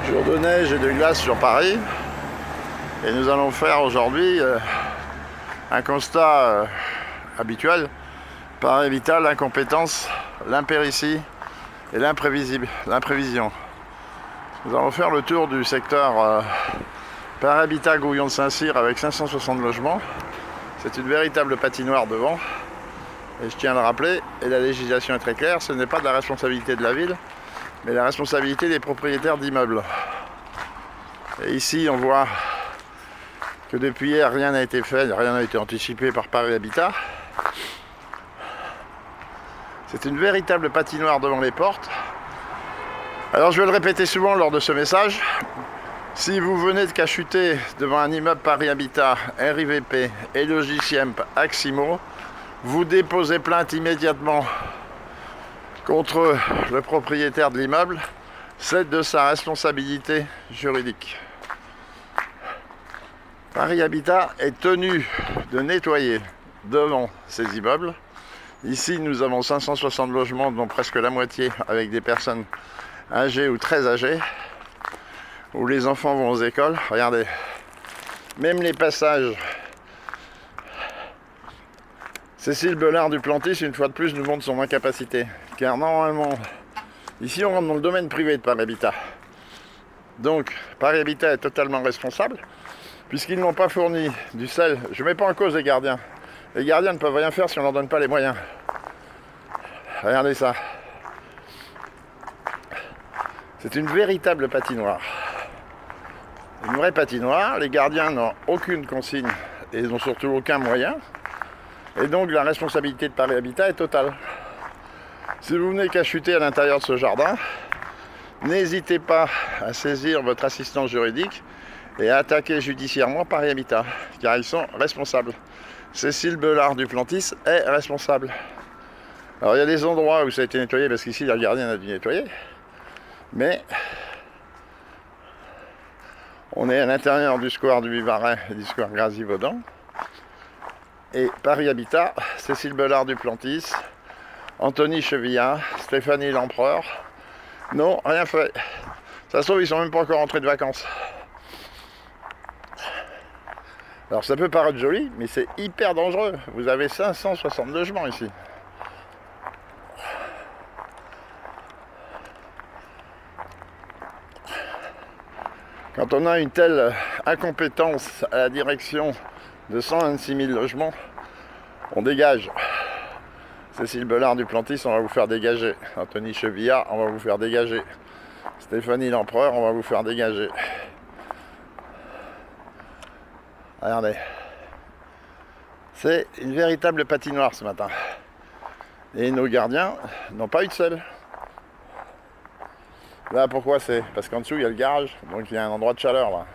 Jour de neige et de glace sur Paris. Et nous allons faire aujourd'hui un constat habituel. Paris Habitat, l'incompétence, l'impéritie et l'imprévision. Nous allons faire le tour du secteur Paris Habitat Gouillon de Saint-Cyr avec 560 logements. C'est une véritable patinoire devant. Et je tiens à le rappeler, et la législation est très claire, ce n'est pas de la responsabilité de la ville, mais la responsabilité des propriétaires d'immeubles. Et ici, on voit que depuis hier, rien n'a été fait, rien n'a été anticipé par Paris Habitat. C'est une véritable patinoire devant les portes. Alors je vais le répéter souvent lors de ce message. Si vous venez de cachuter devant un immeuble Paris Habitat, RIVP, Logiciemp, Aximo, vous déposez plainte immédiatement contre le propriétaire de l'immeuble. C'est de sa responsabilité juridique. Paris Habitat est tenu de nettoyer devant ces immeubles. Ici, nous avons 560 logements, dont presque la moitié avec des personnes âgées ou très âgées, où les enfants vont aux écoles. Regardez, même les passages. Cécile Belard du Plantis, une fois de plus, nous montre son incapacité. Car normalement, ici on rentre dans le domaine privé de Paris Habitat. Donc, Paris Habitat est totalement responsable, puisqu'ils n'ont pas fourni du sel. Je ne mets pas en cause les gardiens. Les gardiens ne peuvent rien faire si on ne leur donne pas les moyens. Regardez ça. C'est une véritable patinoire. Une vraie patinoire. Les gardiens n'ont aucune consigne et ils n'ont surtout aucun moyen. Et donc la responsabilité de Paris Habitat est totale. Si vous venez cachuter à l'intérieur de ce jardin, n'hésitez pas à saisir votre assistance juridique et à attaquer judiciairement Paris Habitat, car ils sont responsables. Cécile Belard du Plantis est responsable. Alors il y a des endroits où ça a été nettoyé, parce qu'ici la gardienne a dû nettoyer, mais on est à l'intérieur du square du Vivarais et du square Grasy-Vaudan. Et Paris Habitat, Cécile Belard du Plantis, Anthony Chevillard, Stéphanie L'Empereur, non, rien fait. Ça se trouve, ils sont même pas encore rentrés de vacances. Alors ça peut paraître joli, mais c'est hyper dangereux. Vous avez 560 logements ici. Quand on a une telle incompétence à la direction de 126 000 logements, on dégage. Cécile Belard du Plantis, on va vous faire dégager. Anthony Chevillard, on va vous faire dégager. Stéphanie L'Empereur, on va vous faire dégager. Regardez. C'est une véritable patinoire ce matin. Et nos gardiens n'ont pas eu de sel. Là, pourquoi c'est? Parce qu'en dessous, il y a le garage, donc il y a un endroit de chaleur là.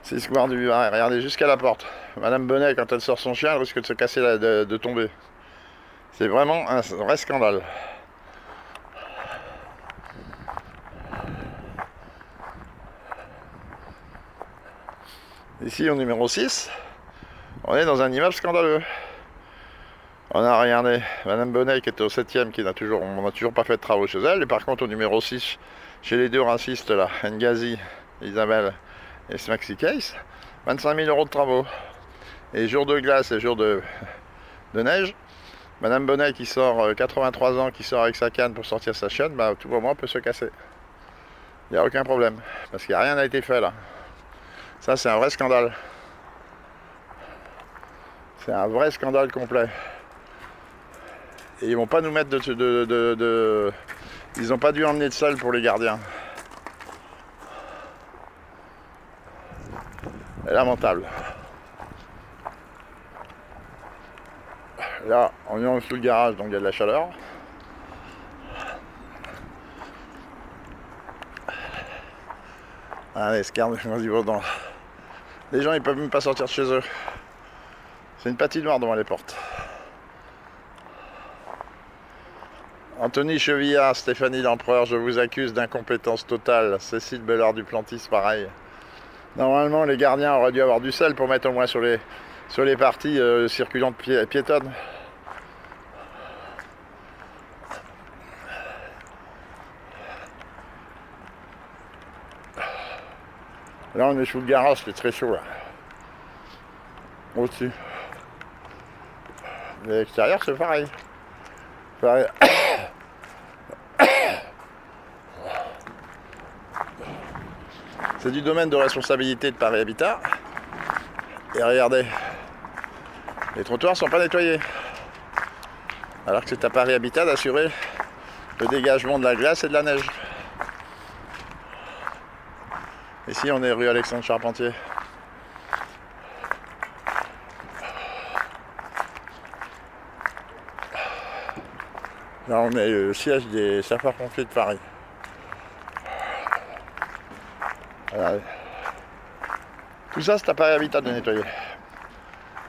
C'est square du Vivarais, regardez jusqu'à la porte. Madame Bonnet, quand elle sort son chien, elle risque de se casser, de tomber. C'est vraiment un vrai scandale. Ici, au numéro 6, on est dans un immeuble scandaleux. On a regardé Madame Bonnet qui était au 7e, on n'a toujours pas fait de travaux chez elle. Et par contre, au numéro 6, chez les deux racistes là, Ngazi, Isabelle et Smaxi Case, 25 000 € de travaux. Et jour de glace et jour de neige, Madame Bonnet qui sort 83 ans, qui sort avec sa canne pour sortir sa chienne, bah, tout moment peut se casser. Il n'y a aucun problème, parce qu'il n'y a rien n'a été fait là. Ça, c'est un vrai scandale. C'est un vrai scandale complet. Et ils vont pas nous mettre Ils n'ont pas dû emmener de sel pour les gardiens. C'est lamentable. Là, on est en dessous le garage, donc il y a de la chaleur. Allez, Grasy-Vaudan. Les gens, ils peuvent même pas sortir de chez eux. C'est une patinoire devant les portes. Anthony Chevillard, Stéphanie L'Empereur, je vous accuse d'incompétence totale. Cécile Belard du Plantis, pareil. Normalement, les gardiens auraient dû avoir du sel pour mettre au moins sur les parties circulantes piétonnes. Là on est sous le garage, c'est très chaud là. Au-dessus. Mais l'extérieur c'est pareil. Pareil. C'est du domaine de responsabilité de Paris Habitat. Et regardez, les trottoirs sont pas nettoyés. Alors que c'est à Paris Habitat d'assurer le dégagement de la glace et de la neige. Ici on est rue Alexandre Charpentier. Là on est le siège des sapeurs-pompiers de Paris. Voilà. Tout ça c'est à Paris Habitat de nettoyer.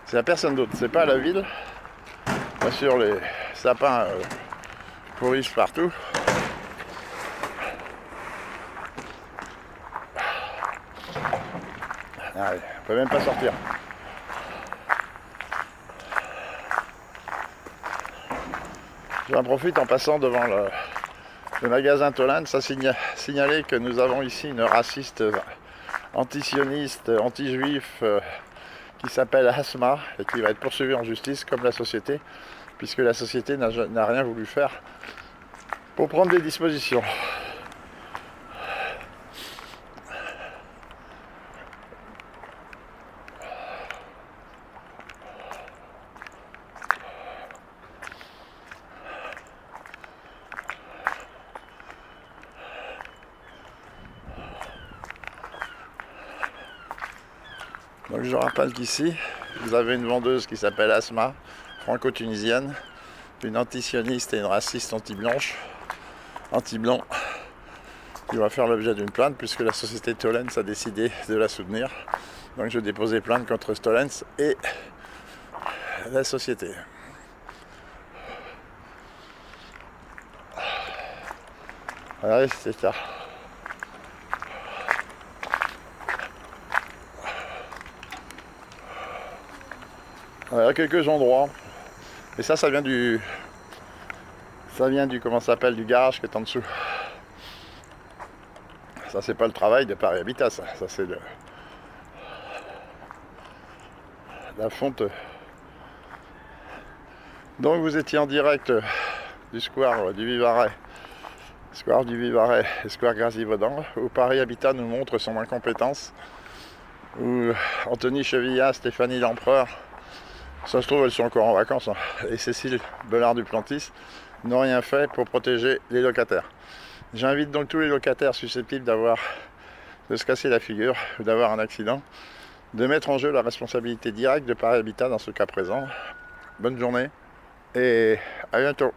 C'est à personne d'autre, c'est pas à la ville. Bien sûr les sapins pourrissent partout. Allez, on peut même pas sortir. J'en profite en passant devant le magasin Tolène, ça signaler que nous avons ici une raciste antisioniste, anti-juif qui s'appelle Asma et qui va être poursuivie en justice comme la société, puisque la société n'a rien voulu faire pour prendre des dispositions. Donc je rappelle qu'ici, vous avez une vendeuse qui s'appelle Asma, franco-tunisienne, une antisioniste et une raciste anti-blanche, anti-blanc, qui va faire l'objet d'une plainte puisque la société Tolène a décidé de la soutenir. Donc je vais déposer plainte contre Tolène et la société. Voilà, c'est ça. Il y a quelques endroits. Et ça vient du... comment ça s'appelle, du garage qui est en dessous. Ça c'est pas le travail de Paris Habitat, ça c'est la fonte. Donc vous étiez en direct du square du Vivarais. Square du Vivarais et Square Grasivaudan, où Paris Habitat nous montre son incompétence, où Anthony Chevilla, Stéphanie Lempereur, ça se trouve elles sont encore en vacances, hein, et Cécile Belard-Duplantis n'ont rien fait pour protéger les locataires. J'invite donc tous les locataires susceptibles de se casser la figure ou d'avoir un accident, de mettre en jeu la responsabilité directe de Paris Habitat dans ce cas présent. Bonne journée et à bientôt.